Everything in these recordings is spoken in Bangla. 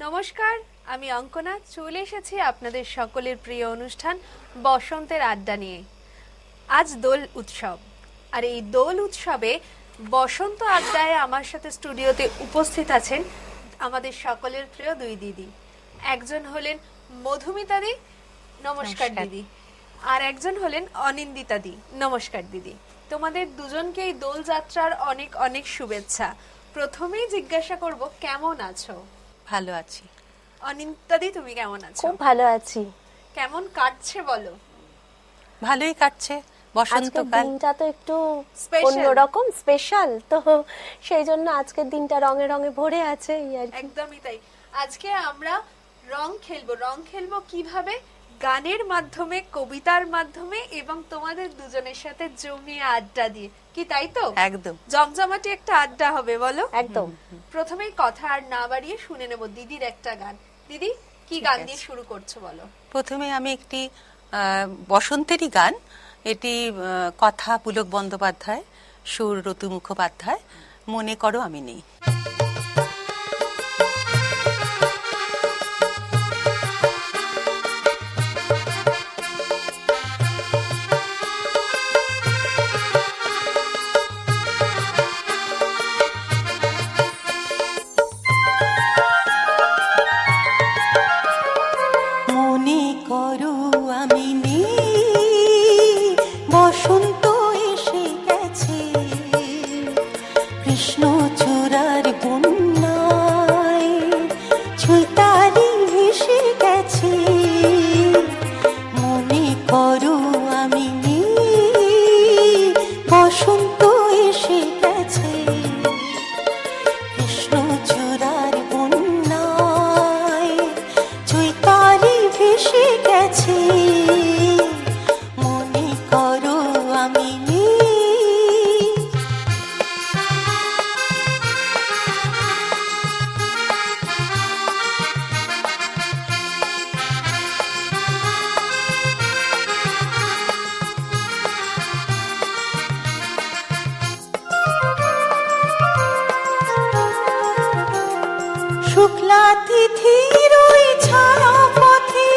নমস্কার, আমি অঙ্কনা চলে এসেছি আপনাদের সকলের প্রিয় অনুষ্ঠান বসন্তের আড্ডা নিয়ে। আজ দোল উৎসব, আর এই দোল উৎসবে বসন্ত আড্ডায় আমার সাথে স্টুডিওতে উপস্থিত আছেন আমাদের সকলের প্রিয় দুই দিদি। একজন হলেন মধুমিতা দি, নমস্কার দিদি। আর একজন হলেন অনিন্দিতা দি, নমস্কার দিদি। তোমাদের দুজনকে এই দোল যাত্রার অনেক অনেক শুভেচ্ছা। প্রথমেই জিজ্ঞাসা করব, কেমন আছো? ভালো আছি। অনিন্দিতা দি, তুমি কেমন আছো? খুব ভালো আছি। কেমন কাটছে বলো? ভালোই কাটছে। বসন্তকাল, দিনটা তো একটু Special. অন্যরকম, স্পেশাল, তো সেই জন্য আজকের দিনটা রঙে রঙে ভরে আছে আর কি। একদমই তাই। আজকে আমরা রং খেলবো। রং খেলবো কিভাবে? গানের মাধ্যমে, কবিতার মাধ্যমে এবং তোমাদের দুজনের সাথে জমিয়ে আড্ডা দিয়ে। কি তাই তো? একদম জমজমাটি একটা আড্ডা হবে, বলো? একদম। প্রথমেই কথা আর না বাড়িয়ে শুনে নেব দিদির একটা গান। দিদি, কি গান দিয়ে শুরু করছো বলো? প্রথমে আমি একটি বসন্তেরই গান, এটি কথা পুলক বন্দ্যোপাধ্যায়, সুর রতু মুখোপাধ্যায়, মনে করো আমি নেই। মনে করো আমি নেই, বসন্ত এসে গেছে, কৃষ্ণ চূড়ার বন্যায় ছুতালি ভেসে গেছে। মনে করো আমি নেই, বসন্ত এসে গেছে, কৃষ্ণ চূড়ার বন্যায় চৈতালি ভেসে গেছে। মনে করো আমি নেই। শুক্লা তিথির ওই ছায়া পথে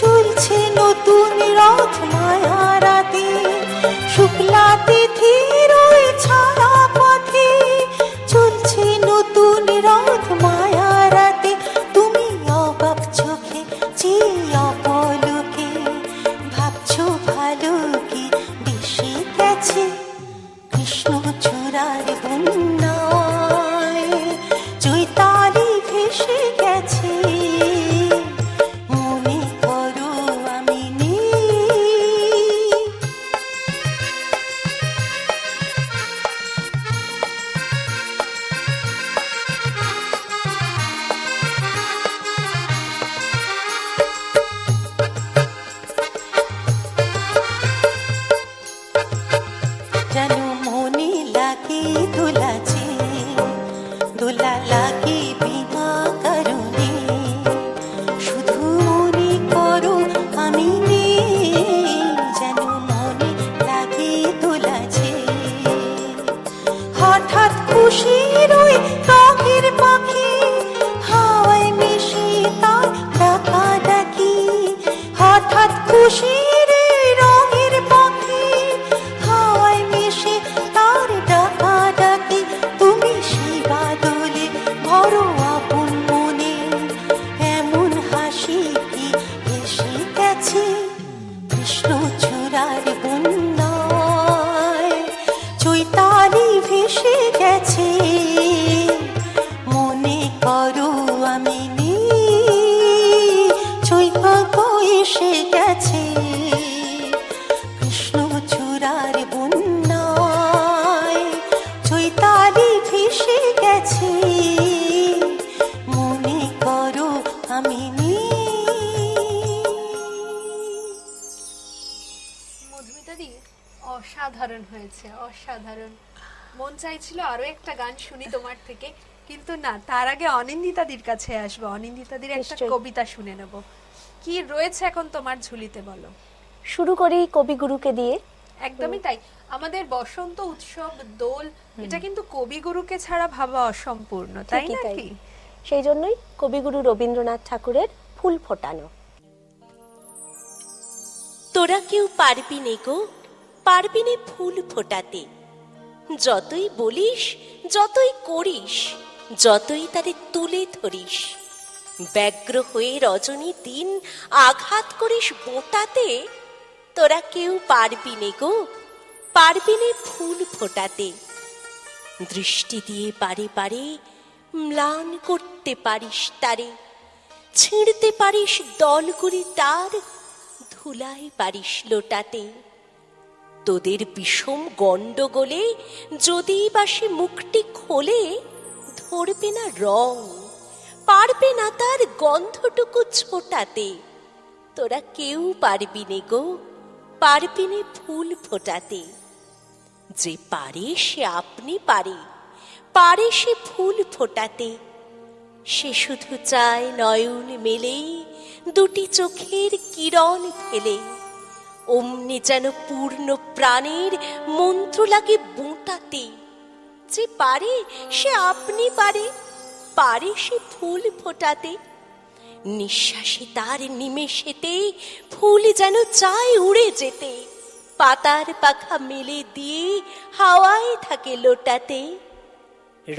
চলছে নতুন রথ মায়া রাতে। শুক্লা তিথির ওই ছায়া পথে চলছে নতুন রথ মায়া রাতে। তুমি অবাক চোখে চেয়ে অপলকে ভাবছো ভালো কি বেশি গেছে, কৃষ্ণ চূড়ার বন্যায় চৈতালি ভেসে গেছে। মনে করো আমি নেই। যেন মনে লাগে দোলাছে, দোলা লাগে বিনা কারণে, শুধু মনে করো আমি নেই। যেন মনে লাগে দোলাছে, হঠাৎ খুশির ওই রঙের পাখি হাওয়ায় মিশে তার ডাকাডাকি। হঠাৎ খুশির এই রঙের পাখি হাওয়ায় মিশে তার ডাকাডাকি। তুমি সেই বাদলে ভরো আপন মনে, এমন হাসি কি এসে গেছে, কৃষ্ণ চূড়ার বন্যায় চৈতালি ভেসে গেছে। মনে করো আমি নেই, চৈতালি এসে গেছে, কৃষ্ণ চূড়ার বন্যায় চৈতালি ভেসে গেছে। মনে করো আমি নেই। মধুমিতা দি, অসাধারণ হয়েছে, অসাধারণ। মন চাইছিল আরো একটা গান শুনি তোমার থেকে, কিন্তু না, তার আগে অনিন্দিতাদির কাছে আসবো। অনিন্দিতাদির একটা নিশ্চয়ই। কবিতা শুনে নেব। কি রয়েছে এখন তোমার ঝুলিতে বলো? শুরু করি কবিগুরুকে দিয়ে। একদমই তাই। আমাদের বসন্ত উৎসব দোল, এটা কিন্তু কবিগুরুকে ছাড়া ভাবা অসম্পূর্ণ, তাই ঠিকই তাই। নাকি? সেই জন্যই কবিগুরু রবীন্দ্রনাথ ঠাকুরের ফুল ফোটানো। তোরা কেউ পারবি নে গো, পারবি নে ফুল ফোটাতে, যতই বলিস যতই করিস, যতই তারে তুলে ধরিস, ব্যগ্র হয়ে রজনী দিন আঘাত করিস বোঁটাতে, তোরা কেউ পারবি নে গো, পারবি নে ফুল ফোটাতে। দৃষ্টি দিয়ে পারে পারে ম্লান করতে পারিস তারে, ছিঁড়তে পারিস দলগুলি তার, ধুলায় পারিস লোটাতে। তোদের বিষম গণ্ডগোলে যদি বা সে মুখটি খোলে, ধরবে না রং, পারবে না তার গন্ধটুকু ছোটাতে। তোরা কেউ পারবি নে গো, পারবি নে ফুল ফোটাতে। যে পারে সে আপনি পারে, পারে সে ফুল ফোটাতে। সে শুধু চায় নয়ন মেলে, দুটি চোখের কিরণ ফেলে, অমনি যেন পূর্ণ প্রাণের মন্ত্র লাগে বোঁটাতে। যে পারে সে আপনি পারে, পারে সে ফুল ফোটাতে। নিঃশ্বাসে তার নিমেষেতে ফুল যেন চায় উড়ে যেতে, পাতার পাখা মেলে দিয়ে হাওয়ায় থাকে লোটাতে।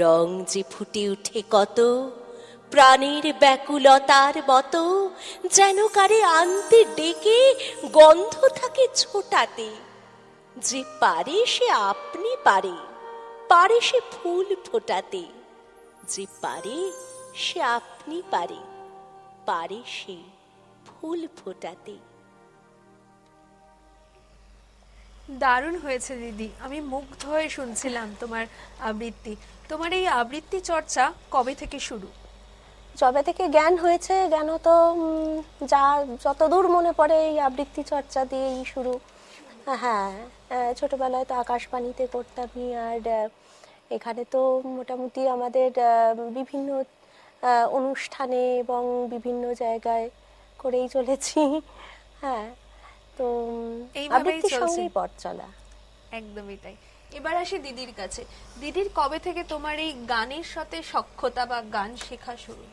রং যে ফুটে উঠে কত প্রাণের ব্যাকুলতার মতো, যেন কারে আনতে ডেকে গন্ধ থাকে ছোটাতে। যে পারে সে আপনি পারে, পারে সে ফুল ফোটাতে। যে পারে সে আপনি পারে, পারে সে ফুল ফোটাতে। দারুণ হয়েছে দিদি, আমি মুগ্ধ হয়ে শুনছিলাম তোমার আবৃত্তি। তোমার এই আবৃত্তি চর্চা কবে থেকে শুরু? যবে থেকে জ্ঞান হয়েছে, জ্ঞান তো যা যতদূর মনে পড়ে এই আবৃত্তি চর্চা দিয়েই শুরু। হ্যাঁ, ছোটবেলায় তো আকাশবাণীতে করতামই, আর এখানে তো মোটামুটি আমাদের বিভিন্ন অনুষ্ঠানে এবং বিভিন্ন জায়গায় করেই চলেছি। হ্যাঁ, তো আবৃত্তির সঙ্গেই পথ চলা। একদমই তাই। এবার আসি দিদির কাছে। দিদির কবে থেকে তোমার এই গানের সাথে সখ্যতা বা গান শেখা শুরু?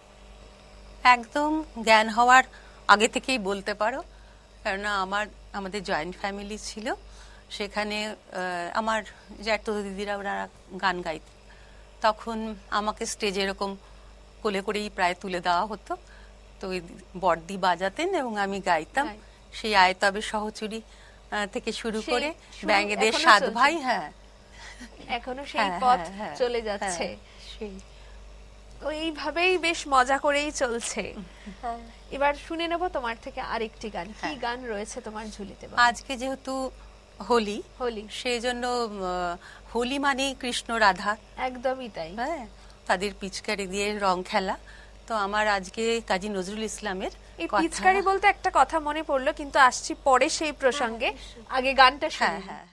একদম জ্ঞান হওয়ার আগে থেকেই বলতে পারো, কেননা আমাদের জয়েন্ট ফ্যামিলি ছিল, সেখানে আমার জ্যাঠতো দিদিরা ওনারা গান গাইত, তখন আমাকে স্টেজে এরকম কোলে করেই প্রায় তুলে দেওয়া হতো। তো ওই বড়দি বাজাতেন এবং আমি গাইতাম। সেই আয়তবে সহচুরি থেকে শুরু করে ব্যাঙেদের সাত ভাই। হ্যাঁ, এখনো সেই পথ চলে যাচ্ছে। তো এইভাবেই বেশ মজা করেই চলছে। এবার শুনে নেব তোমার থেকে আরেকটি গান। কি গান রয়েছে তোমার ঝুলিতে? আজকে যেহেতু হোলি, সেই জন্য হোলি মানে কৃষ্ণ রাধা, একদমই তাই। হ্যাঁ, তাদের পিচকারি দিয়ে রং খেলা। তো আমার আজকে কাজী নজরুল ইসলামের এই পিচকারি বলতে একটা কথা মনে পড়লো, কিন্তু আসছি পরে সেই প্রসঙ্গে। আগে গানটা শুনি। হ্যাঁ,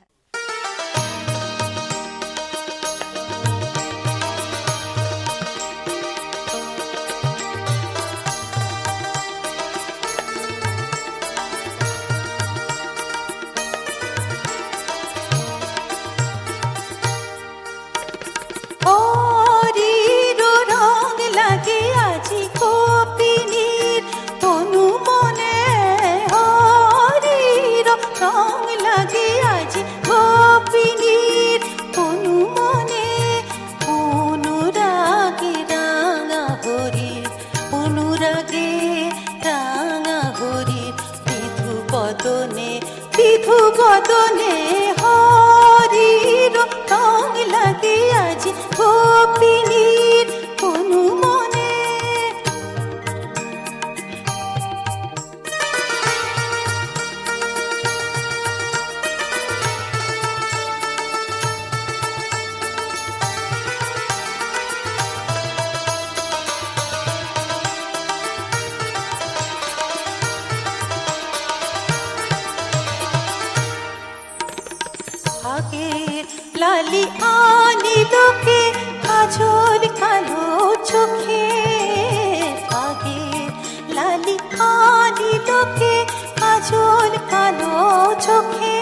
বিধু বদনে হরির রং লাগে আজি গোপিনীর তনু মনে। লালি আনিলোকে কাজল কালো চোখে, আগে লালি আনিলোকে কাজল কালো চোখে,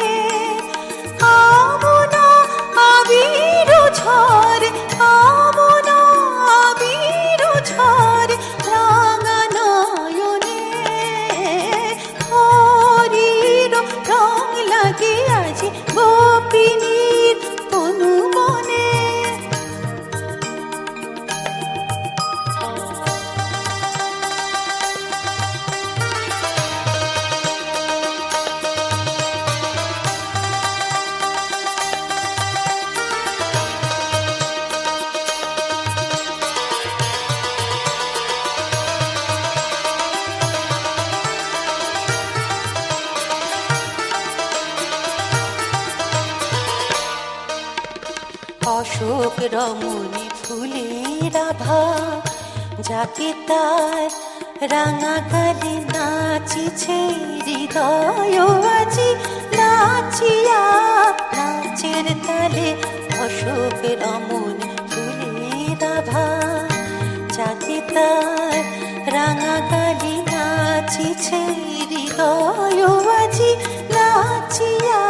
আমনা আবির ঝড়, আমনা আবির ঝড় রমণী ফুলের আভা, যাকে তার রাঙা গালে নাচিছে হৃদয় আজি, নাচিয়া নাচের তালে অশোক রমণী ফুলের আভা, যাকে তার রাঙা গালে নাচিছে হৃদয় আজি, নাচিয়া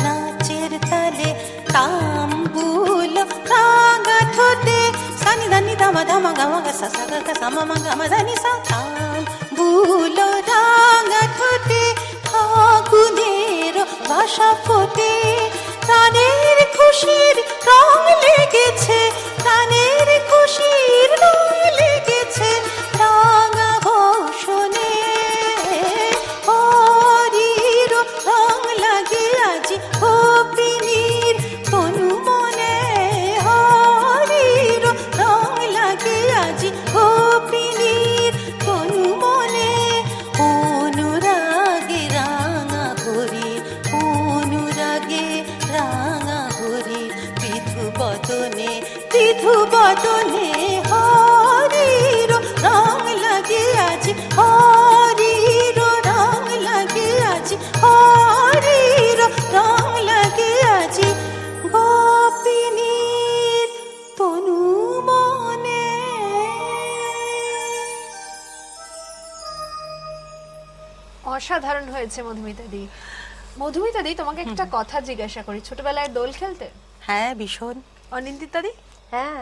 নাচের তালে তাম্বুল রাঙা ঠোঁটে সানি ধানি ধামা ধামা গামা গাসা সাগা গাসা মামা গামা ধানি সা, তাম্বুল রাঙা ঠোঁটে ফাগুনের ভাষা ফোটে, প্রাণের খুশির রং লেগেছে, প্রাণের খুশির রং লেগেছে রাঙা বসনে, হরির রং লাগে আজি গোপিনীর তনু মনে, হরির রং লাগে আজি গোপিনীর তনু মনে, অনুরাগে রাঙা হরি, অনুরাগে রাঙা হরি, পৃথু বদনে পৃথু বদনে হরির রং লাগে আজি, হরির রং লাগে আজি, হরির রং লাগে আজি গোপিনীর তনু মনে। অসাধারণ হয়েছে মধুমিতা দি। মধুমিতা দি, তোমাকে একটা কথা জিজ্ঞাসা করি, ছোটবেলায় দোল খেলতে? হ্যাঁ, ভীষণ। অনিন্দিতা দি হ্যাঁ,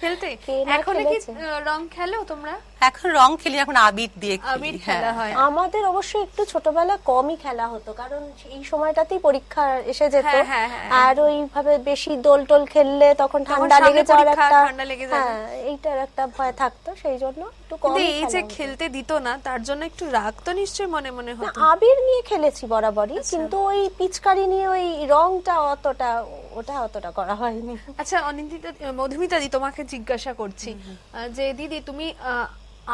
খেলতে? কে না এখন কি খেলেছে? রং খেলো তোমরা? এখন রং খেলি, এখন আবির দিয়ে খেলি। আবির হ্যাঁ। খেলা হয়। আমাদের অবশ্য একটু ছোটবেলায় কমই খেলা হতো, কারণ এই সময়টাতেই পরীক্ষা এসে যেত। হ্যাঁ, হ্যাঁ, হ্যাঁ। আর ওইভাবে বেশি দোল টোল খেললে তখন ঠান্ডা সামনে লেগে যাওয়ার পরীক্ষা, একটা, ঠান্ডা লেগে যাবে। হ্যাঁ, এইটার একটা ভয় থাকতো, সেই জন্য একটু কম। কিন্তু এই যে খেলতে দিত না, তার জন্য একটু রাগ তো নিশ্চয়ই মনে মনে হতো। আবির নিয়ে খেলেছি বরাবরই, কিন্তু ওই পিচকারি নিয়ে ওই রংটা অতটা করা হয়নি। আচ্ছা অনিন্দিতা, মধুমিতা দি, তোমাকে জিজ্ঞাসা করছি যে দিদি, তুমি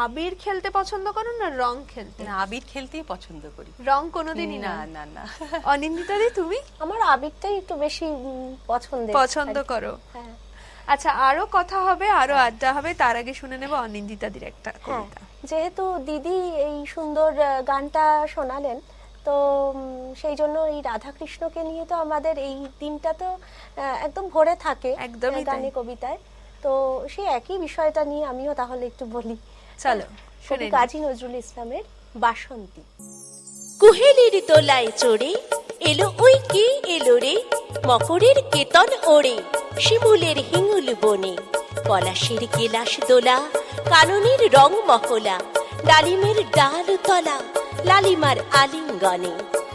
আবির খেলতে পছন্দ করো না রং খেলতে? না, আবির খেলতেই পছন্দ করি। রং কোনোদিনই না না? না না। অনিন্দিতা দি, তুমি আমার আবিরটাই একটু বেশি পছন্দের। পছন্দ করো? হ্যাঁ, আচ্ছা, আরো কথা হবে, আরো আড্ডা হবে, তার আগে শুনে নেব অনিন্দিতা দির একটা হ্যাঁ, কবিতা। যেহেতু দিদি এই সুন্দর গানটা শোনালেন, তো সেই জন্য এই রাধাকৃষ্ণকে নিয়ে তো আমাদের এই দিনটা তো একদম ভরে থাকে একদমই তাই। গানে কবিতায়। তো সেই একই বিষয়টা নিয়ে আমিও তাহলে একটু বলি। চলো শুনে কবি নিই। কাজী নজরুল ইসলামের বাসন্তী। কুহেলির দোলায় চড়ে এলো ওই কে এলো রে, মকরের কেতন ওড়ে শিমুলের হিঙুল বনে, পলাশের গেলাস দোলা কাননের রং মহলা, ডালিমের ডাল তলা লালিমার আলিঙ্গনে,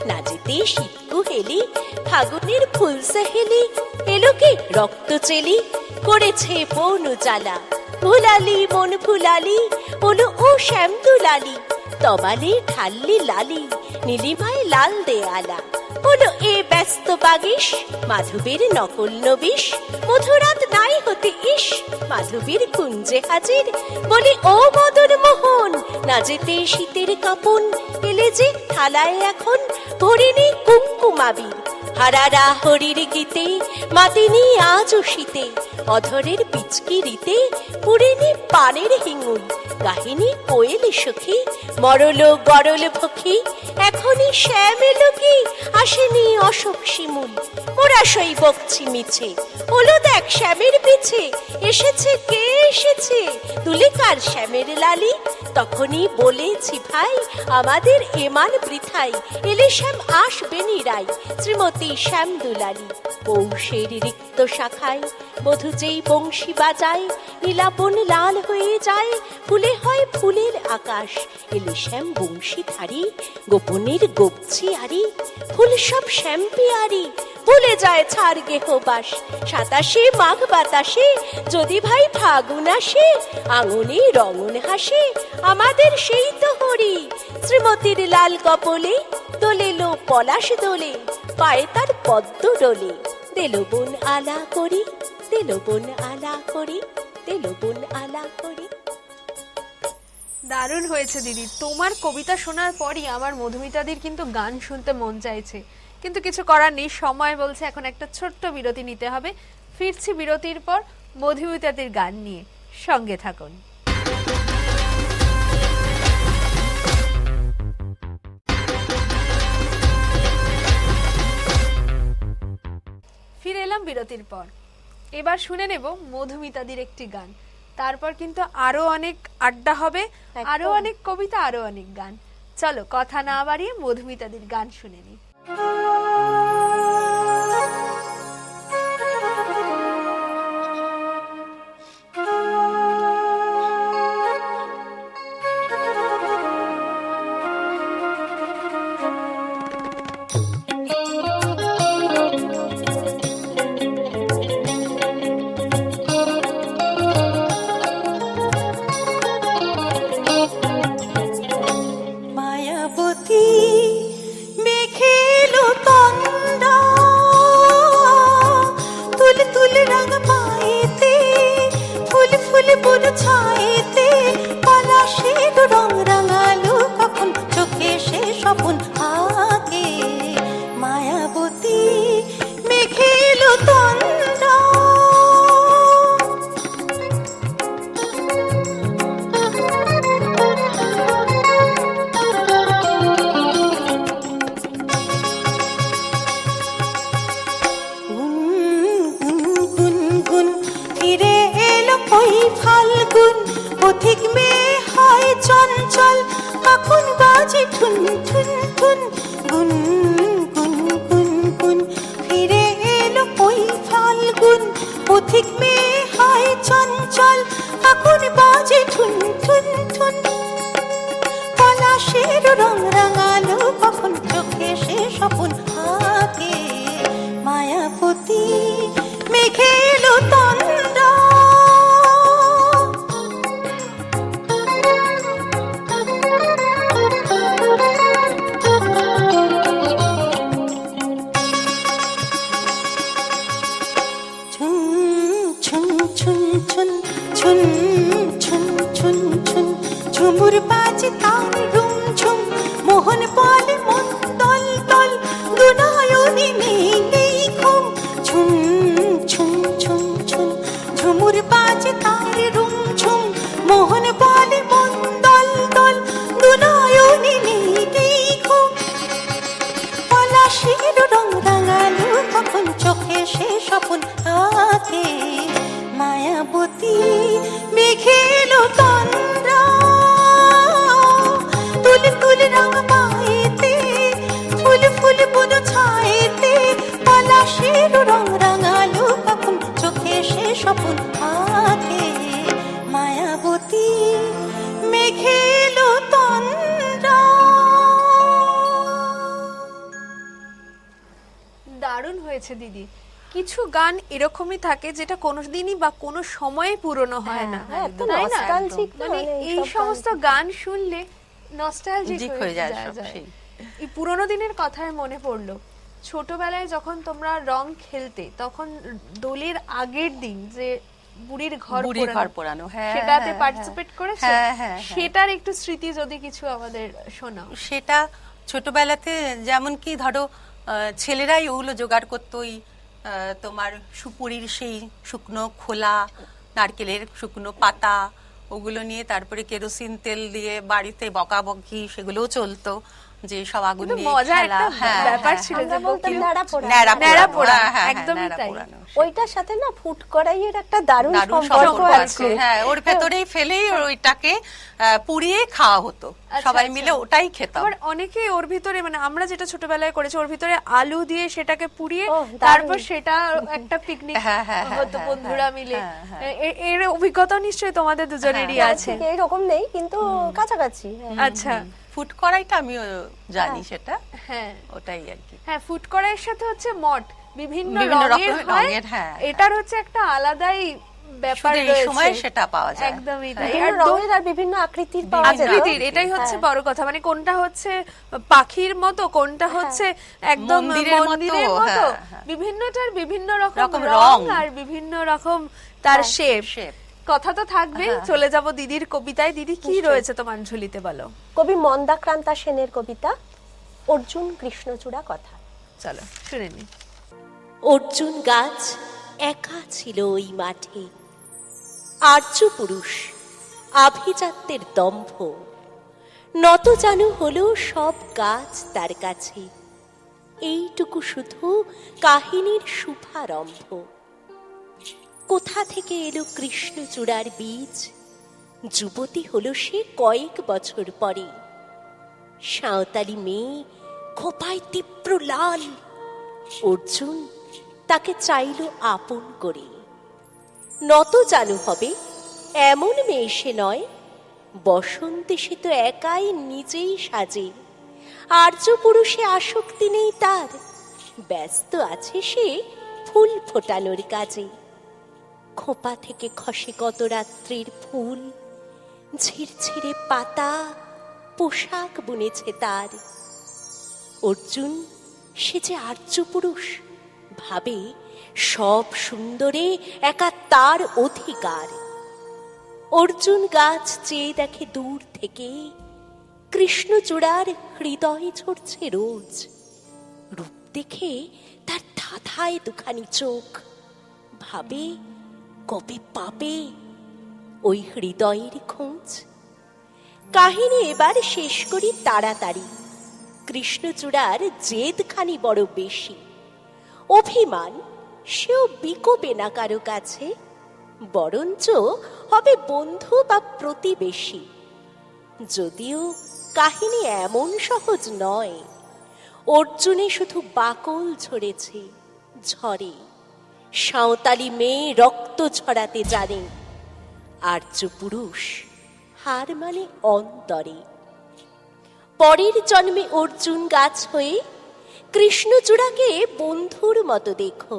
নাচেতে শীত কুহেলি ফাগুনের ফুল সহেলি, এলো কে রক্ত চেলি করেছে বনু জ্বালা, ভুলালি মন ভুলালি বলো ও শ্যাম দুলালি, তমালে ঠাল্লি লালি নীলিমায় লাল দেয়ালা, বলো এ ব্যস্ত বাগিস মাধবীর নকল নবিশ, মধুরাত নাই হতে ইস মাধবীর কুঞ্জে হাজির, বলি ও মদন মোহন না যেতে শীতের কাপন, এলে যে থালায় এখন ভরিনি কুমকুমাবির, হারারা হরির গীতে মাতিনি আজও শীতে, অধরের পিচকিরিতে পুরেনি পানের হিঙুল, গাহিনী কোয়েল সখী মরল গরল ভখি, এখনই শ্যাম এলো কি আসেনি অশোক শিমুল, ওরা সই বকছি মিছে হলো দেখ শ্যামের পিছে, এসেছে কে এসেছে তুলিকার শ্যামের লালি, তখনই বলেছি ভাই আমাদের এমান বৃথাই, এলে শ্যাম আসবে নিরাই শ্রীমতী শ্যাম দুলালি, পৌষের রিক্ত শাখায় মধু যেই বংশী বাজায়, নীলাবন লাল হয়ে যায় ফুলে হয় ফুলের আকাশ, এলে শ্যাম বংশী ধারি গোপনের গোপছি আরি, ফুল সব শ্যাম্পিয়ারি ভুলে যায় ছাড় গেহবাস, সাতাশে মাঘ বাতাসে যদি ভাই ফাগুন আসে, আঙুনে রঙন হাসে আমাদের সেই তো হরি, শ্রীমতীর লাল কপলে দোলেলো পলাশ দোলে, পায়ে তার পদ্ম ডোলে, দেলো বোন আলা করি দেলো বোন আলা করি দেলো বোন আলা করি। দারুণ হয়েছে দিদি, তোমার কবিতা শোনার পরই আমার মধুমিতাদির কিন্তু গান শুনতে মন চাইছে, কিন্তু কিছু করার নেই, সময় বলছে এখন একটা ছোট্ট বিরতি নিতে হবে। ফিরছি বিরতির পর, মধুমিতাদির গান নিয়ে। সঙ্গে থাকুন। ফিরে এলাম বিরতির পর। এবার শুনে নেব মধুমিতাদির একটি গান, তারপর কিন্তু আরো অনেক আড্ডা হবে, আরো অনেক কবিতা, আরো অনেক গান। চলো কথা না বাড়িয়ে মধুমিতাদির গান শুনে নিই। মায়াবতী মেঘেলো তন্দ্রা, তুল তুল রঙ পায়েতে, ফুল ফুল বুন ছায়েতে, পলাশের রং রাঙালো কখন চোখে সে স্বপন আগে। মায়াবতী মেঘেলো তন্দ্রা, ফিরে এলো ওই ফাল্গুন, পথিক মেয়ে হয় চঞ্চল, কখন বাজে ঠুন ঠুন ঠুন, গুন গুন গুন গুন। ফিরে এলো ওই ফাল্গুন, পথিক মেয়ে হয় চঞ্চল, কখন বাজে ঠুন ঠুন ঠুন। পলাশের রং রাঙালো কখন চোখে সে স্বপন আগে। মায়াবতী মেঘেলো তন্দ্রা, ছুন ছুন ছুন ছুন ছুন ছুন ছুন ছুন, ঝুমুর বাজে তার রুম ঝুম, মোহন বলে মন তল তল, দুনয়নে নেই নেই ঘুম। ঝুম ঝুম ঝুম ঝুম, ঝুমুর বাজে তার রুম ঝুম, মোহন বলে মন দল দল, দুনয়নে নেই নেই ঘুম। পলাশের রং রাঙালো কখন চোখে সে স্বপন আগে। মায়াবতী মেঘেলো তন্দ্রা, তুল তুল রং পায়েতে, ফুল ফুল বুন ছায়েতে, পলাশের রং রাঙালো কখন চোখে সে স্বপন আগে। মায়াবতী মেঘেলো তন্দ্রা। দারুণ হয়েছে দিদি। কিছু গান এরকমই থাকে যেটা কোনোদিনই বা কোনো সময়ে পুরনো হয় না, হ্যাঁ, এত তাই না? nostalgic না, মানে মানে এই এইসব সমস্ত গান শুনলে নস্টালজিক জিক হয়ে যায়। সেই। এই পুরোনো দিনের কথায় মনে পড়লো, ছোটবেলায় যখন তোমরা রং খেলতে, তখন দোলের আগের দিন যে বুড়ির ঘর পোড়ানো, হ্যাঁ, সেটাতে হ্যাঁ, পার্টিসিপেট করেছো? হ্যাঁ, হ্যাঁ, হ্যাঁ। সেটার একটু স্মৃতি যদি কিছু আমাদের শোনাও। সেটা ছোটবেলাতে যেমন কি ধরো ছেলেরাই ওগুলো জোগাড় করতো, ওই তোমার সুপুরির সেই শুকনো খোলা, নারকেলের শুকনো পাতা, ওগুলো নিয়ে তারপরে কেরোসিন তেল দিয়ে বাড়িতে বকাবকি সেগুলোও চলতো, যে সব আগুন কিন্তু নিয়ে মজার খেলা। একটা ব্যাপার ছিল যে আমরা বলতাম বকি- ন্যাড়া পোড়া। ন্যাড়া পোড়া, হ্যাঁ, একদমই ন্যাড়া তাই। পোড়ানো। ওইটার সাথে না ফুট কড়াইয়ের একটা দারুণ দারুণ সম্পর্ক সম্পর্ক আছে। হ্যাঁ, ওর ভেতরেই ফেলেই ওইটাকে পুড়িয়ে খাওয়া হতো, সবাই আচ্ছা। মিলে ওটাই খেতাম। আবার অনেকে ওর ভিতরে, মানে আমরা যেটা ছোটবেলায় করেছি, ওর ভিতরে আলু দিয়ে সেটাকে পুড়িয়ে ওহ, দারুণ। তারপর সেটা একটা পিকনিক হ্যাঁ, হ্যাঁ, হ্যাঁ, হতো হ্যাঁ, বন্ধুরা হ্যাঁ, মিলে। হ্যাঁ, এর অভিজ্ঞতা নিশ্চয়ই তোমাদের দুজনেরই হ্যাঁ, আছে। ঠিক এরকম নেই, কিন্তু কাছাকাছি। হ্যাঁ। আচ্ছা, ফুড কড়াইটা আমিও জানি, সেটা হ্যাঁ ওটাই আর কি। হ্যাঁ, ফুড কড়াইয়ের সাথে হচ্ছে মট বিভিন্ন বিভিন্ন রঙের রকমের হয়, রঙের, হ্যাঁ, এটার হচ্ছে একটা আলাদাই ব্যাপার শুধু এই রয়েছে। সময় সেটা পাওয়া যায়। একদমই তাই। বিভিন্ন আর দোল- রঙের আর বিভিন্ন আকৃতির পাওয়া যায়। আকৃতির, এটাই হচ্ছে বড় কথা। মানে কোনটা হচ্ছে পাখির মতো, কোনটা হচ্ছে একদম মন্দিরের মতো, মন্দিরের মতো, হ্যাঁ, হ্যাঁ। বিভিন্নটার বিভিন্ন রকম রকম রং রং। আর বিভিন্ন রকম তার শেপ। শেপ। কথা তো থাকবে। চলে যাব দিদির কবিতায়। দিদি কি রয়েছে তোমার ঝুলিতে, বলো। কবি মন্দাক্রান্তা সেনের কবিতা অর্জুন কৃষ্ণচূড়া কথা। চলো শুনে নি। অর্জুন গাছ একা ছিল ওই মাঠে, আর্য পুরুষ, আভিজাত্যের দম্ভ, নত জানু হলো সব গাছ তার কাছে। এইটুকু শুধু কাহিনীর শুভারম্ভ। কোথা থেকে এলো কৃষ্ণচূড়ার বীজ? যুবতী হলো সে কয়েক বছর পরে। সাঁওতালি মেয়ে, খোপায় তীব্র লাল। অর্জুন তাকে চাইল আপন করে। নত জানু হবে এমন মেয়ে সে নয়, বসন্তে সে তো একাই নিজেই সাজে। আর্য পুরুষে আসক্তি নেই তার, ব্যস্ত আছে সে ফুল ফোটানোর কাজে। খোপা থেকে খসে কত রাত্রির ফুল, ঝিরঝিরে পাতা, পোশাক বুনেছে তার। অর্জুন সে যে আর্য পুরুষ, ভাবে সব সুন্দরে একা তার অধিকার। অর্জুন গাছ চেয়ে দেখে দূর থেকে, কৃষ্ণচূড়ার হৃদয় ঝরছে রোজ। রূপ দেখে তার ধাঁধায় দুখানি চোখ, ভাবে কবে পাবে ওই হৃদয়ের খোঁজ। কাহিনী এবার শেষ করি তাড়াতাড়ি। কৃষ্ণচূড়ার জেদখানি বড় বেশি, অভিমান সেও বিকোবে না কারো কাছে, বরঞ্চ হবে বন্ধু বা প্রতিবেশী। যদিও কাহিনী এমন সহজ নয়, অর্জুনে শুধু বাকল ঝরেছে ঝরে। সাঁওতালি মেয়ে রক্ত ঝরাতে জানে, আর্য পুরুষ হার মানে অন্তরে। পরের জন্মে অর্জুন গাছ হয়ে কৃষ্ণচূড়াকে বন্ধুর মতো দেখো।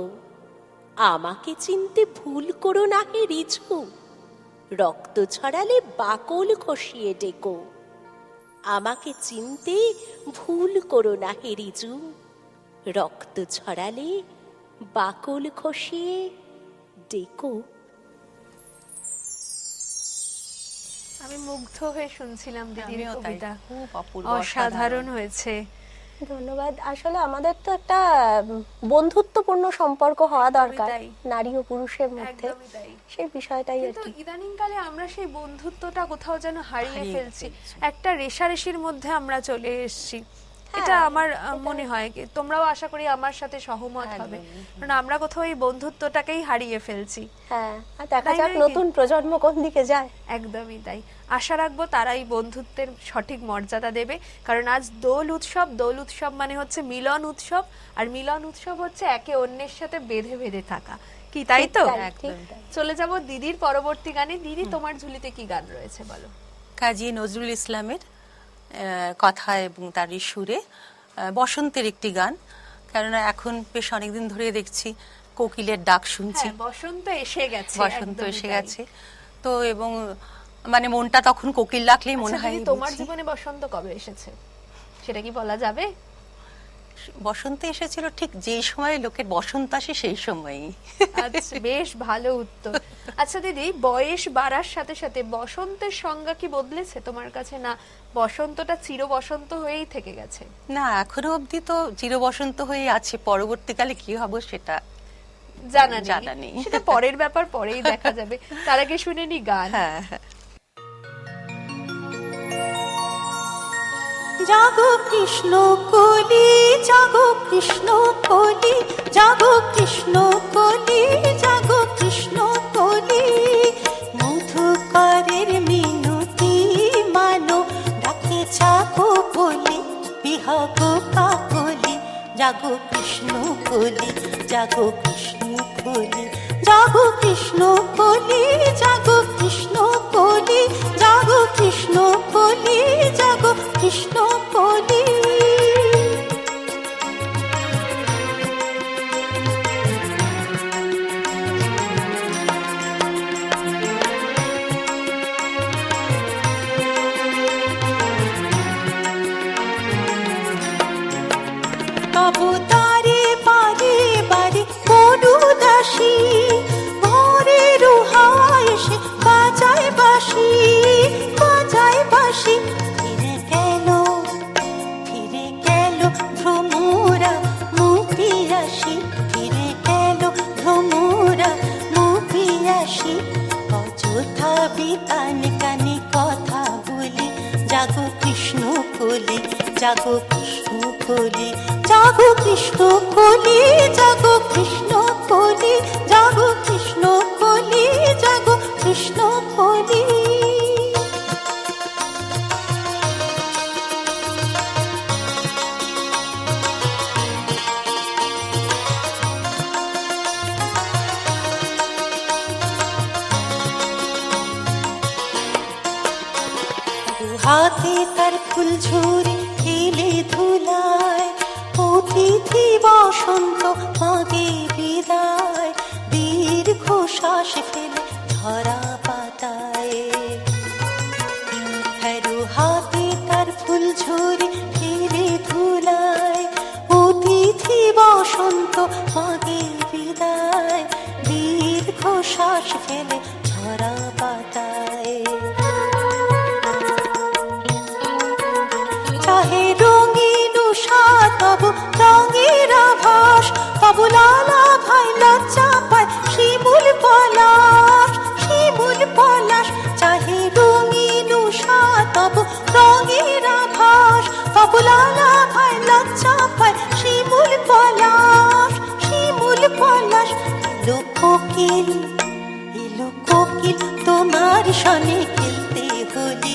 আমাকে চিনতে ভুল করো না হে রিঝু, রক্ত ছড়ালে বাকল খসিয়ে ডেকো। আমাকে চিনতে ভুল করো না হে রিজু, রক্ত ছড়ালে বাকল খসিয়ে ডেকো। আমি মুগ্ধ হয়ে শুনছিলাম দিদির আমিও তাই, কবিতা, খুব অপূর্ব, অসাধারণ হয়েছে। ধন্যবাদ। আসলে আমাদের তো একটা বন্ধুত্বপূর্ণ সম্পর্ক হওয়া দরকার তাই। নারী ও পুরুষের মধ্যে, একদমই তাই। সেই বিষয়টাই আর কিন্তু কি। ইদানিং কালে আমরা সেই বন্ধুত্বটা কোথাও যেন হারিয়ে হারিয়ে ফেলছি, ফেলছি। একটা রেশারেশির মধ্যে আমরা চলে এসেছি। এটা আমার মনে হয়, কি তোমরাও আশা করি আমার সাথে সহমত হবে, কারণ আমরা কোথাও এই বন্ধুত্বটাকেই হারিয়ে ফেলছি। হ্যাঁ, আর দেখা তাই যাক নয় কি? নতুন প্রজন্ম কোন দিকে যায়। একদমই তাই। আশা রাখবো তারাই বন্ধুত্বের সঠিক মর্যাদা দেবে, কারণ আজ দোল উৎসব। দোল উৎসব মানে হচ্ছে মিলন উৎসব, আর মিলন উৎসব হচ্ছে একে অন্যের সাথে বেঁধে বেঁধে থাকা, কি তাই তো? ঠিক তাই, ঠিক তাই। চলে যাব দিদির পরবর্তী গানে। দিদি, তোমার ঝুলিতে কি গান রয়েছে বলো। কাজী নজরুল ইসলামের কথা এবং তারই সুরে বসন্তের একটি গান। কেননা এখন বেশ অনেকদিন ধরে দেখছি কোকিলের ডাক শুনছি, হ্যাঁ, বসন্ত এসে গেছে, বসন্ত একদমই এসে তাই। গেছে। তো এবং মানে মনটা তখন কোকিল ডাকলেই মনে আচ্ছা হয় দিদি, তোমার বুঝি জীবনে বসন্ত কবে এসেছে সেটা কি বলা যাবে? বসন্ত এসেছিল ঠিক যেই সময় লোকের বসন্ত আসে সেই সময়ই। আচ্ছা, বেশ ভালো উত্তর। আচ্ছা দিদি, বয়স বাড়ার সাথে সাথে বসন্তের সংজ্ঞা কি বদলেছে তোমার কাছে, না বসন্তটা চির বসন্ত হয়েই থেকে গেছে? না, এখনো অবধি তো চির বসন্ত হয়ে আছে, পরবর্তীকালে কি হবে সেটা জানা জানা নেই, নেই। সেটা পরের ব্যাপার, পরেই দেখা যাবে। তার আগে শুনে নি গান। হ্যাঁ হ্যাঁ। জাগো কৃষ্ণ কলি, জাগো কৃষ্ণ কলি, জাগো কৃষ্ণ কলি, জাগো কৃষ্ণ কলি। মধুকরের মিনতি মানো, ডাকে জাগো বলে বিহগ কাকলি। জাগো কৃষ্ণ কলি, জাগো কৃষ্ণ কলি, জাগো কৃষ্ণ কলি, জাগো কৃষ্ণ কলি, জাগো কৃষ্ণ কলি, জাগো কৃষ্ণ কলি। তবু তারে বারে বারে করু দাসী, ভোরে রুহা এসে বাজায় বাঁশি, বাজায় বাঁশি। কানে কানে কথা বলি, জাগো কৃষ্ণ কলি, জাগো কৃষ্ণ কলি, জাগো কৃষ্ণ কলি, জাগো কৃষ্ণ কলি, জাগো কৃষ্ণ কলি, জাগো কৃষ্ণ কলি। হাতে তার ফুল ঝুরি খেলে ধুলায়, অতিথি বসন্ত মাগে বিদায়, দীর্ঘ শ্বাস ফেলে ধরা পাতায়। হ্যারো হাতে তার ফুল ঝুরি খেলে ধুলায়, অতিথি বসন্ত মাগে বিদায়, দীর্ঘ শ্বাস ফেলে ধরা পাতায়। চাহে রঙিন উষা তবু রঙের আভাস, তবু লালা ভাই লজ্জা পায় শিমুল পলাশ, শিমুল পলাশ। চাহে রঙিন উষা তবু রঙের আভাস, তবু লালা ভাই লজ্জা পায় শিমুল পলাশ, শিমুল পলাশ। এলো কোকিল, এলো কোকিল তোমার সনে খেলতে হোলি,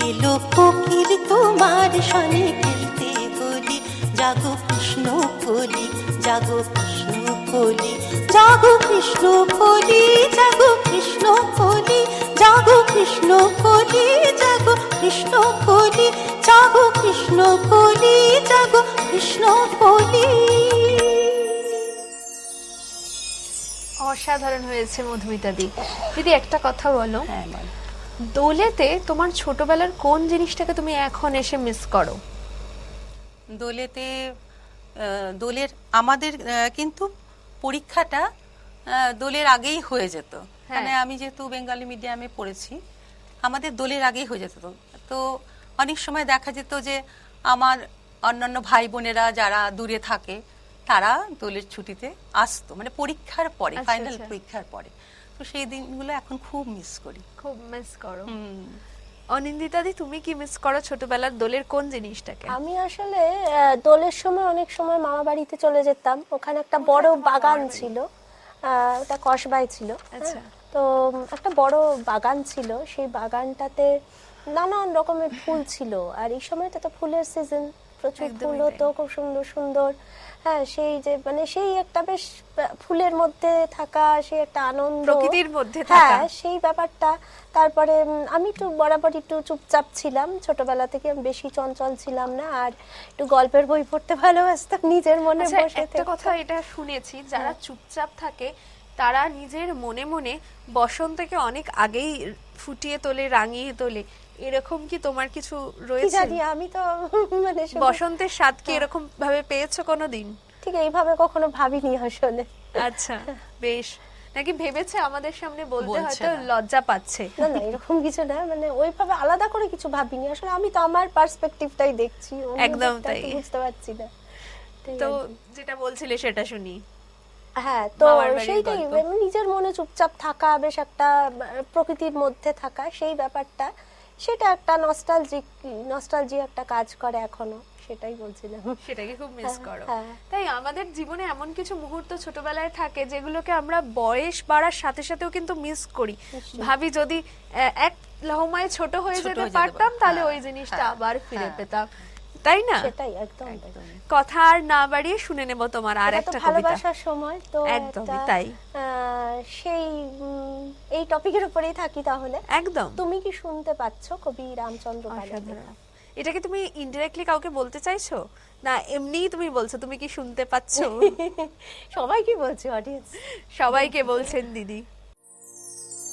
এলো কোকিল তোমার সনে খেলতে হোলি, জাগো কৃষ্ণ কলি, জাগো কৃষ্ণ কলি, জাগো কৃষ্ণ কলি, জাগো কৃষ্ণ কলি, জাগো কৃষ্ণ কলি, জাগো কৃষ্ণ কলি, জাগো কৃষ্ণ কলি, জাগো কৃষ্ণ কলি। অসাধারণ হয়েছে মধুমিতা দি। দিদি একটা কথা বলো, হ্যাঁ বল। দোলেতে তোমার ছোটবেলার কোন জিনিসটাকে তুমি এখন এসে মিস করো? দোলেতে দোলের আমাদের কিন্তু পরীক্ষাটা দোলের আগেই হয়ে যেত। মানে আমি যেহেতু বেঙ্গলি মিডিয়ামে পড়েছি, আমাদের দোলের আগেই হয়ে যেত। তো অনেক সময় দেখা যেত যে আমার অন্যান্য ভাই বোনেরা যারা দূরে থাকে তারা দোলের ছুটিতে আসতো, মানে পরীক্ষার পরে, আচ্ছা, ফাইনাল আচ্ছা। পরীক্ষার পরে। তো সেই দিনগুলো এখন খুব মিস করি। খুব মিস করো। অনিন্দিতা দি, তুমি কি মিস করো ছোটবেলার দোলের কোন জিনিসটাকে? আমি আসলে দোলের সময় অনেক সময় মামা বাড়িতে চলে যেতাম, ওখানে একটা বড় বাগান ছিল, ওটা কসবাই ছিল। আচ্ছা। তো একটা বড় বাগান ছিল, সেই বাগানটাতে নানান রকমের ফুল ছিল, আর এই সময়টা তো ফুলের সিজন, প্রচুর একদমই ফুল তাই। হতো, খুব সুন্দর সুন্দর। হ্যাঁ, সেই যে মানে সেই একটা বেশ ফুলের মধ্যে থাকা, সেই একটা আনন্দ, প্রকৃতির মধ্যে থাকা। হ্যাঁ সেই ব্যাপারটা। তারপরে আমি একটু বরাবর একটু চুপচাপ ছিলাম, ছোটবেলা থেকে আমি বেশি চঞ্চল ছিলাম না, আর একটু গল্পের বই পড়তে ভালোবাসতাম, নিজের মনে আচ্ছা, বসে একটা কথা এটা শুনেছি, যারা চুপচাপ থাকে তারা নিজের মনে মনে বসন্তকে অনেক আগেই ফুটিয়ে তোলে, রাঙিয়ে তোলে। এরকম কি তোমার কিছু কি রয়েছে? জানি, আমি তো মানে শুধু- বসন্তের স্বাদ কি এরকম ভাবে পেয়েছো কোনোদিন? ঠিক এইভাবে কখনো ভাবিনি আসলে। আচ্ছা, বেশ। নাকি ভেবেছে আমাদের সামনে বলতে বলছে হয়তো না। লজ্জা পাচ্ছে? না না, এরকম কিছু না, মানে ওইভাবে আলাদা করে কিছু ভাবিনি আসলে, আমি তো আমার পার্সপেক্টিভটাই দেখছি, অন্য একদম দিকটা তাই। তো বুঝতে পারছি না। তো যেটা বলছিলে সেটা শুনি। হ্যাঁ, তো মামার বাড়ির সেইটাই গল্প। মানে নিজের মনে চুপচাপ থাকা, বেশ একটা প্রকৃতির মধ্যে থাকা, সেই ব্যাপারটা, সেটা একটা নস্টালজি একটা কাজ করে এখনো, সেটাই বলছিলাম। সেটাকে খুব মিস হ্যাঁ, করো। হ্যাঁ। তাই আমাদের জীবনে এমন কিছু মুহূর্ত ছোটবেলায় থাকে যেগুলোকে আমরা বয়স বাড়ার সাথে সাথেও কিন্তু মিস করি। ভাবি যদি এক লহমায় ছোট হয়ে ছোট যেতে হয়ে যেতে পারতাম তাহলে হ্যাঁ, ওই জিনিসটা হ্যাঁ, আবার ফিরে হ্যাঁ। পেতাম, তাই না? সেটাই একদম তাই। কথা আর না বাড়িয়ে শুনে নেব তোমার আর এটা তো একটা কবিতা। ভালোবাসার সময় তো, একদমই একটা, তাই। সেই এই টপিকের উপরেই থাকি তাহলে। একদম তুমি কি শুনতে পাচ্ছ, কবি রামচন্দ্র পালের অসাধারণ। লেখা। এটা কি তুমি ইনডিরেক্টলি কাউকে বলতে চাইছো, না এমনিই তুমি বলছো তুমি কি শুনতে পাচ্ছো? সবাই কি বলছে, অডিয়েন্স সবাইকে বলছেন দিদি।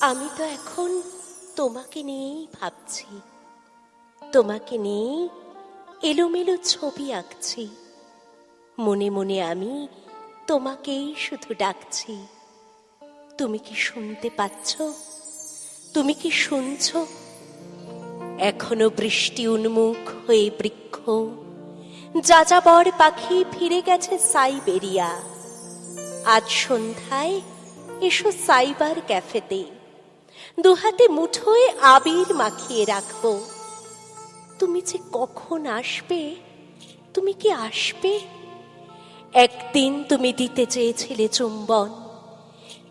আমি তো এখন তোমাকে নিয়েই ভাবছি, তোমাকে নিয়ে এলোমেলো ছবি আঁকছি, মনে মনে আমি তোমাকেই শুধু ডাকছি। তুমি কি শুনতে পাচ্ছ? তুমি কি শুনছ? এখনো বৃষ্টি উন্মুখ হয়ে বৃক্ষ, যাযাবর পাখি ফিরে গেছে সাইবেরিয়া। আজ সন্ধ্যায় এসো সাইবার ক্যাফেতে, দুহাতে মুঠোয় আবির মাখিয়ে রাখবো। তুমি যে কখন আসবে, তুমি কি আসবে? একদিন তুমি দিতে চেয়েছিলে চুম্বন,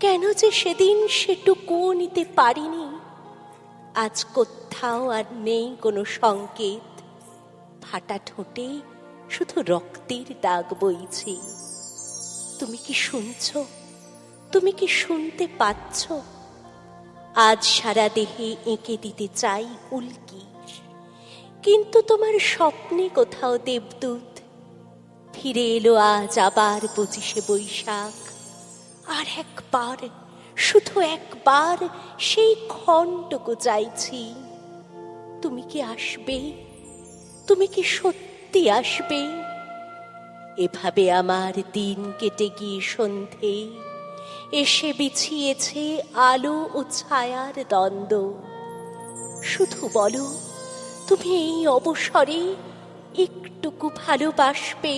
কেন যে সেদিন সেটুকুও নিতে পারিনি। আজ কোথাও আর নেই কোনো সংকেত, ফাটা ঠোঁটে শুধু রক্তের দাগ বইছে। তুমি কি শুনছ? তুমি কি শুনতে পাচ্ছ? আজ সারা দেহে এঁকে দিতে চাই উল্কি, কিন্তু তোমার স্বপ্নে কোথাও দেবদূত ফিরে এলো আজ আবার 25শে বৈশাখ। আর একবার, শুধু একবার সেই ক্ষণটুকু চাইছি। তুমি কি আসবে? তুমি কি সত্যি আসবে? এভাবে আমার দিন কেটে গিয়ে সন্ধে এসে বিছিয়েছে আলো ও ছায়ার দ্বন্দ্ব। শুধু বলো, তুমি এই অবসরে একটুকু ভালোবাসবে?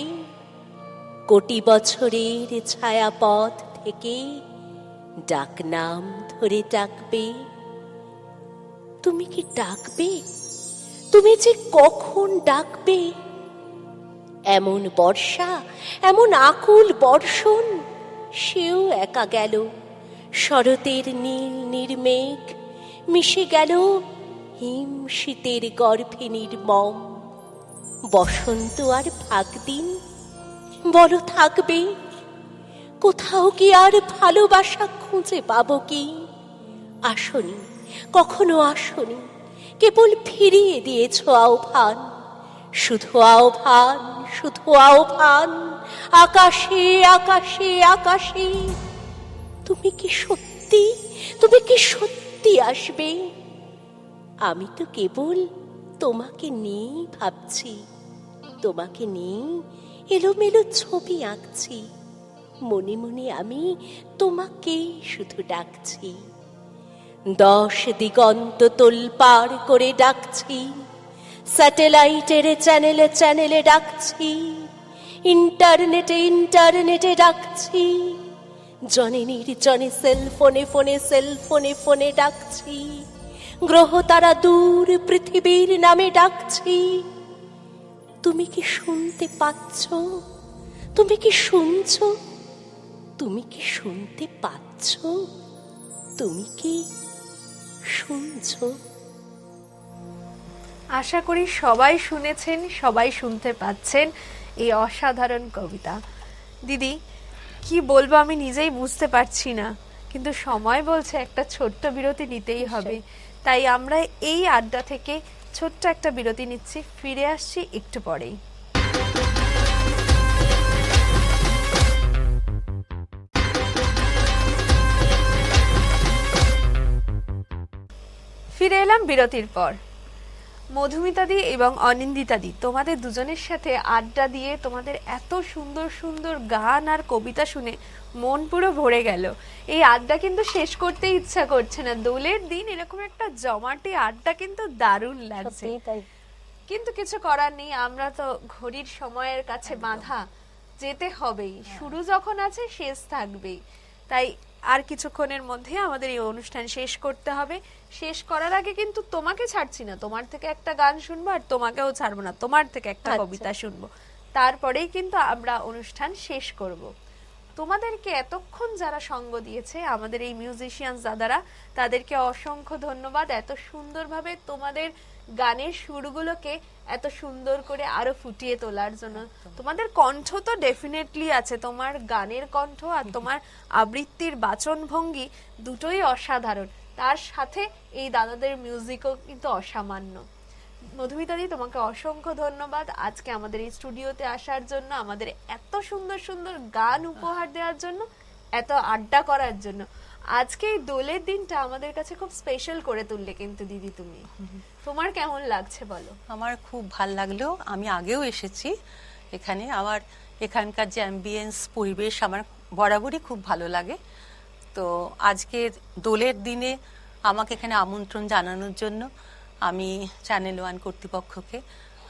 কোটি বছরের ছায়াপথ থেকে ডাকনাম ধরে ডাকবে। তুমি কি ডাকবে? তুমি যে কখন ডাকবে? এমন বর্ষা, এমন আকুল বর্ষণ, সেও একা গেল। শরতের নীল নির্মেঘ মিশে গেল হিম শীতের গর্ভে নির্মম। বসন্ত আর ফাগ দিন বলো থাকবে? কোথাও কি আর ভালোবাসা খুঁজে পাবো কি? আসনি, কখনো আসনি, কেবল ফিরিয়ে দিয়েছ আহ্বান। শুধু আহ্বান, শুধু আহ্বান, আকাশে আকাশে আকাশে। তুমি কি সত্যি, তুমি কি সত্যি আসবে? আমি তো কেবল তোমাকে নিয়েই ভাবছি, তোমাকে নিয়ে এলোমেলো ছবি আঁকছি। মনে মনে আমি তোমাকেই শুধু ডাকছি। 10 দিগন্ত তোলপাড় করে ডাকছি, স্যাটেলাইটের চ্যানেলে চ্যানেলে ডাকছি, ইন্টারনেটে ইন্টারনেটে ডাকছি, জনে নির্জনে সেলফোনে ফোনে সেলফোনে ফোনে ডাকছি, গ্রহ তারা দূর পৃথিবীর নামে ডাকছি। তুমি কি শুনতে পাচ্ছ? তুমি কি শুনছ? তুমি কি শুনতে পাচ্ছ? তুমি কি শুনছ? আশা করি সবাই শুনেছেন, সবাই শুনতে পাচ্ছেন এই অসাধারণ কবিতা। দিদি, কি বলবো আমি নিজেই বুঝতে পারছি না, কিন্তু সময় বলছে একটা ছোট্ট বিরতি নিতেই হবে। তাই আমরা এই আড্ডা থেকে ছোট্ট একটা বিরতি নিচ্ছি, ফিরে আসছি একটু পরেই। ফিরে এলাম বিরতির পর। মধুমিতাদি এবং অনিন্দিতাদি, তোমাদের দুজনের সাথে আড্ডা দিয়ে তোমাদের এত সুন্দর সুন্দর গান আর কবিতা শুনে মন পুরো ভরে গেল। এই আড্ডা কিন্তু শেষ করতে ইচ্ছা করছে না। দোলের দিন এরকম একটা জমাটে আড্ডা কিন্তু দারুণ লাগছে, কিন্তু কিছু করার নেই, আমরা তো ঘড়ির সময়ের কাছে বাঁধা, যেতে হবেই। শুরু যখন আছে শেষ থাকবেই। তাই আর কিছুক্ষণের মধ্যে আমাদের এই অনুষ্ঠান শেষ করতে হবে। শেষ করার আগে কিন্তু তোমাকে ছাড়ছি না, তোমার থেকে একটা গান শুনবো, আর তোমাকেও ছাড়বো না, তোমার থেকে একটা কবিতা শুনবো। তারপরেই কিন্তু আমরা অনুষ্ঠান শেষ করব। তোমাদেরকে এতক্ষণ যারা সঙ্গ দিয়েছে, আমাদের এই মিউজিশিয়ান দাদারা, তাদেরকে অসংখ্য ধন্যবাদ। এত সুন্দরভাবে তোমাদের গানের সুরগুলোকে এত সুন্দর করে আরো ফুটিয়ে তোলার জন্য। তোমাদের কণ্ঠ তো ডেফিনেটলি আছে, তোমার গানের কণ্ঠ আর তোমার আবৃত্তির বাচন ভঙ্গি দুটোই অসাধারণ। তার সাথে এই দাদাদের মিউজিকও কিন্তু অসামান্য। মধুমিতাদি, তোমাকে অসংখ্য ধন্যবাদ আজকে আমাদের এই স্টুডিওতে আসার জন্য, আমাদের এত সুন্দর সুন্দর গান উপহার দেওয়ার জন্য, এত আড্ডা করার জন্য। আজকে এই দোলের দিনটা আমাদের কাছে খুব স্পেশাল করে তুললে কিন্তু দিদি। তুমি, তোমার কেমন লাগছে বলো? আমার খুব ভাল লাগলো। আমি আগেও এসেছি এখানে, আমার এখানকার যে অ্যাম্বিয়েন্স, পরিবেশ আমার বরাবরই খুব ভালো লাগে। তো আজকে দোলের দিনে আমাকে এখানে আমন্ত্রণ জানানোর জন্য আমি চ্যানেল 1 কর্তৃপক্ষকে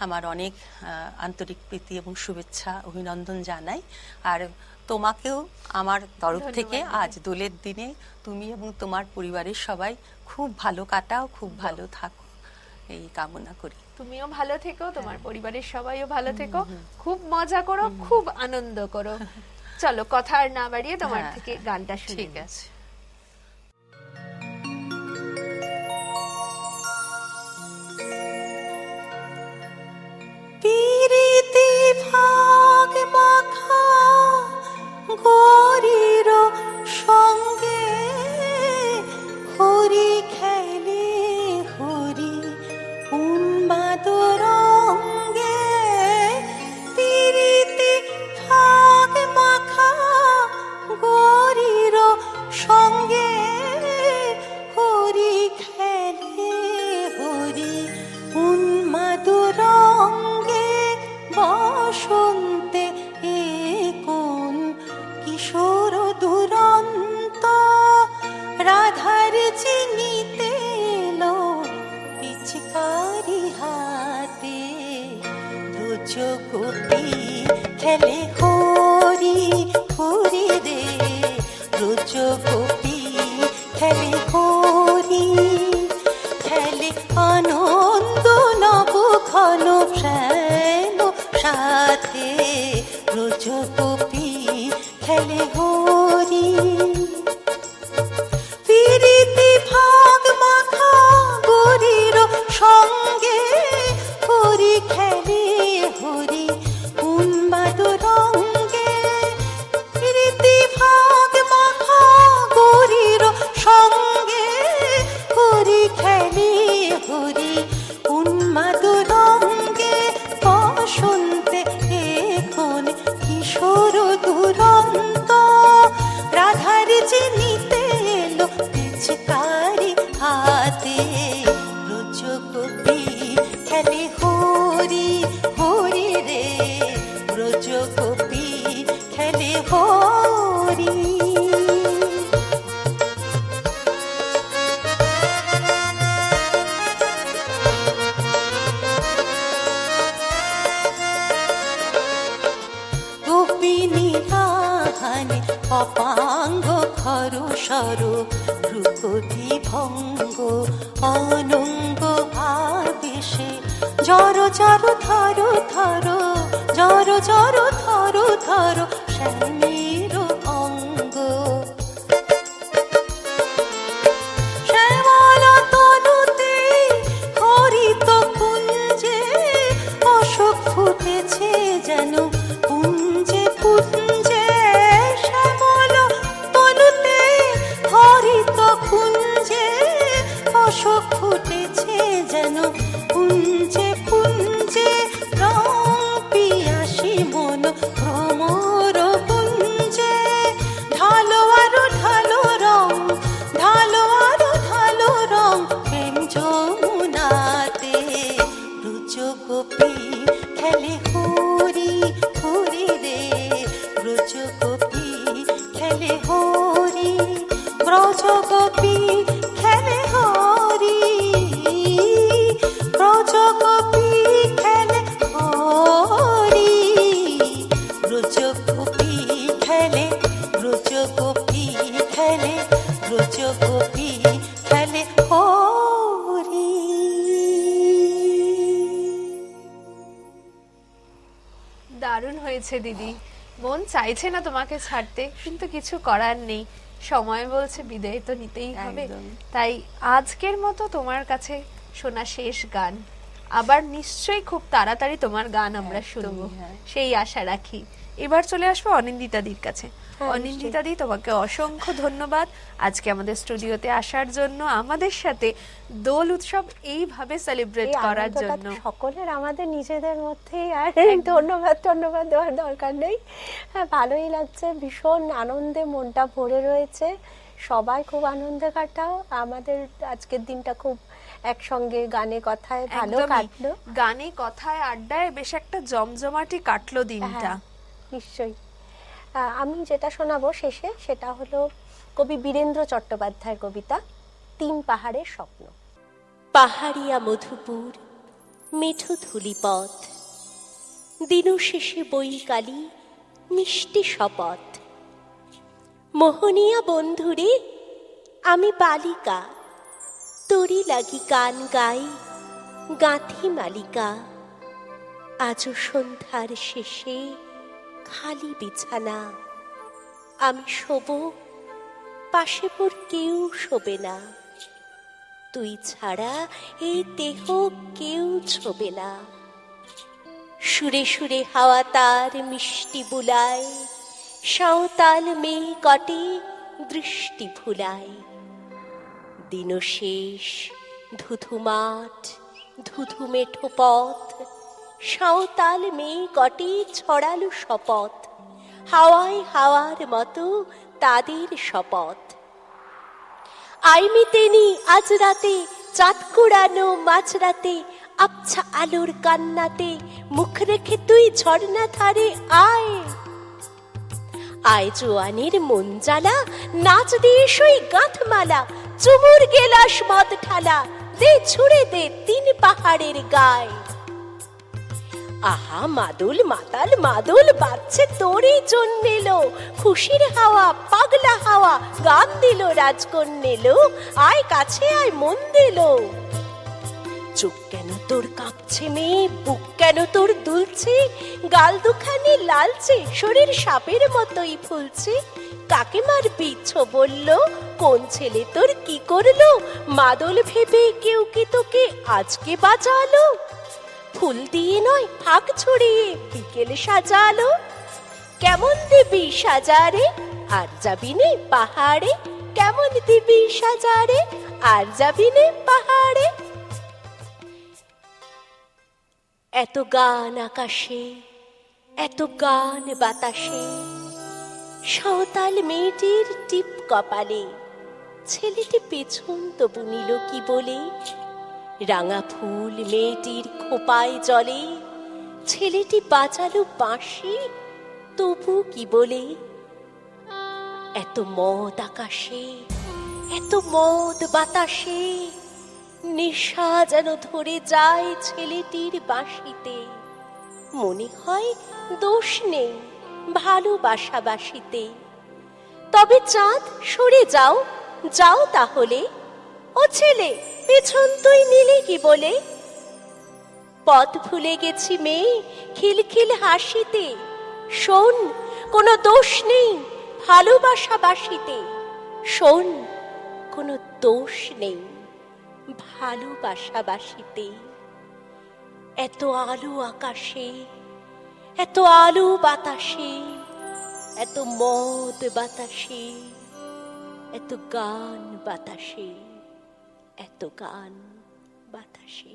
আমার অনেক আন্তরিক প্রীতি এবং শুভেচ্ছা অভিনন্দন জানাই। আর তোমাকেও আমার তরফ থেকে আজ দোলের দিনে তুমি এবং তোমার পরিবারের সবাই খুব ভালো কাটাও, খুব ভালো থাকো, এই কামনা করি। তুমিও ভালো থেকো, তোমার পরিবারের সবাইও ভালো থেকো, খুব মজা করো, খুব আনন্দ করো। চলো কথা আর না বাড়িয়ে তোমার থেকে গানটা শুনি। ঠিক আছে। পিরিতি ভাগ মাখা গরির সঙ্গে হরি খেলে হরি উন্মাদ রঙ্গে। পিরিতি ভাগ মাখা গরির সঙ্গে হরি খেলে হরি উন্মাদ রঙ্গে। বসন্তে এ কোন কিশোর দুরন্ত রাধার চিনিতে এলো পিচকারি হাতে। ব্রজ গোপী খেলে হরি হরি রে, ব্রজ গোপী খেলে হরি। খেলে আনন্দ নব ঘন শ্যাম সাথে, ব্রজ গোপী খেলে হরি। পিরিতি ভাগ মাখা গরির সঙ্গে হরি খেলে হরি উন্মাদ রঙ্গে। পিরিতি ভাগ মাখা গরির সঙ্গে হরি খেলে হরি উন্মাদ রঙ্গে। বসন্তে এখন কিশোর দুরন্ত রাধার চিনিতে এলো পিচকারি হাতে। ব্রজ গোপী খেলে হরি হরি রে, ব্রজ গোপী খেলে হরি। গোপিনীরাহানে অপাঙ্গ খরু সরু ভ্রুকুটি ভঙ্গ অনঙ্গ আবেশে। জর জর ধর ধর জর জর ধর ধর শ্যামের অঙ্গ। শ্যামল তনুতে হরিত কুঞ্জে অশোক ফুটেছে যেন পুঞ্জে পুঞ্জে। শ্যামল তনুতে হরিত কুঞ্জে অশোক ফুটেছে যেন পুঞ্জে পুঞ্জে। রং পিয়াসী মন ভ্রমর পুঞ্জে। ঢালো আরো ঢালো রং, ঢালো আরো ঢালো রং প্রেম যমুনাতে। ব্রজ গোপী খেলে হরি হরি রে, ব্রজ গোপী খেলে হরি, ব্রজ গোপী খেলে হরি, ব্রজ গোপী খেলে হরি, ব্রজ গোপী খেলে, ব্রজ গোপী খেলে, ব্রজ গোপী খেলে হরি। দারুণ হয়েছে দিদি, মন চাইছে না তোমাকে ছাড়তে, কিন্তু কিছু করার নেই, সময় বলছে বিদায় তো নিতেই হবে। একদম। তাই আজকের মতো তোমার কাছে শোনা শেষ গান, আবার নিশ্চয়ই খুব তাড়াতাড়ি তোমার গান আমরা শুনবো, হ্যাঁ। সেই আশা রাখি। এবার চলে আসবো অনিন্দিতা দির কাছে। অনিন্দিতা দি, তোমাকে অসংখ্য ধন্যবাদ আজকে আমাদের স্টুডিওতে আসার জন্য, আমাদের সাথে দোল উৎসব এইভাবে সেলিব্রেট এই করার আনন্দটা জন্য। তো সকলের আমাদের নিজেদের মধ্যেই, আর ধন্যবাদ দেওয়ার দরকার নেই। হ্যাঁ, ভালোই লাগছে, ভীষণ আনন্দে মনটা ভরে রয়েছে। সবাই খুব আনন্দে কাটাও, আমাদের আজকের দিনটা খুব একসঙ্গে গানে কথায় ভালো একদমই। কাটলো। গানে কথায় আড্ডায় বেশ একটা জমজমাটি কাটলো দিনটা। হ্যাঁ, নিশ্চয়ই। আমি যেটা শোনাবো শেষে সেটা হলো কবি বীরেন্দ্র চট্টোপাধ্যায়ের কবিতা তিন পাহাড়ের স্বপ্ন। পাহাড়িয়া মধুপুর মেঠো ধূলিপথ, দিনু শেষে বৈকালি মিষ্টি শপথ। মোহনিয়া বন্ধুরে আমি বালিকা, তোরি লাগি গান গাই গাঁথি মালিকা। আজও সন্ধ্যার শেষে খালি বিছানা, আমি শোব, পাশে মোর কেউ শোবে না। তুই ছাড়া এই দেহ কেউ ছোবে না। সুরে সুরে হাওয়া তার মিষ্টি বুলায়, সাঁওতাল মেয়ে কটে দৃষ্টি ভুলায়। দিন শেষ, ধুধু মাঠ, ধুধু মেঠো পথ, সাঁওতাল মেয়ে কটে ছড়ালো শপথ। হাওয়ায় হাওয়ার মতো তাদের শপথ। আইমি তেনি আজ রাতে, চাঁদ কুড়ানো মাঝরাতে, আবছা আলোর কান্নাতে মুখ রেখে তুই ঝর্ণা ধারে আয়। আয় জোয়ানের মন জ্বালা, নাচ দিয়ে সই গাঁথমালা, চুমুর গেলাস মদ ঠালা, দে ছুড়ে দে 3 পাহাড়ের গায়। আহা মাদুল মাতাল মাদুল বাজছে তোরই জন্য এলো, খুশির হাওয়া পাগলা হাওয়া গান দিল রাজকন্যেলো। আয় কাছে আয় মন দিল। চোখ কেন তোর কাঁপছে মেয়ে, বুক কেন তোর দুলছে, গাল দুখানি লালচে, শরীর সাপের মতোই ফুলছে। কাকে মারবি ছো বললো, কোন ছেলে তোর কি করলো, মাদল ভেবে কেউ কি তোকে আজকে বাজালো। ফুল দিয়ে নয় ফাঁক ছড়িয়ে বিকেল সাজালো। কেমন দিবি সাজারে আর যাবি নে পাহাড়ে, কেমন দিবি সাজারে আর যাবি নে পাহাড়ে। এত গান আকাশে, এত গান বাতাসে, সাঁওতাল মেয়েটির টিপ কপালে। ছেলেটি পেছন তবু নিল কি বলে, রাঙা ফুল মেয়েটির খোপায় জলে। ছেলেটি বাজালো বাঁশি তবু কি বলে। এত মদ আকাশে, এত মদ বাতাসে, নেশা যেন ধরে যায় ছেলেটির বাঁশিতে। মনে হয় দোষ নেই ভালোবাসা বাসিতে। তবে চাঁদ সরে যাও, যাও তাহলে। ও ছেলে পেছন তুই নিলে কি বলে। পথ ভুলে গেছি মেয়ে খিলখিল হাসিতে। শোন কোনো দোষ নেই ভালোবাসা বাসিতে। শোন কোনো দোষ নেই ভালোবাসা বাসিতে। এত আলো আকাশে, এত আলো বাতাসে, এত মদ বাতাসে, এত গান বাতাসে, এত গান বাতাসে।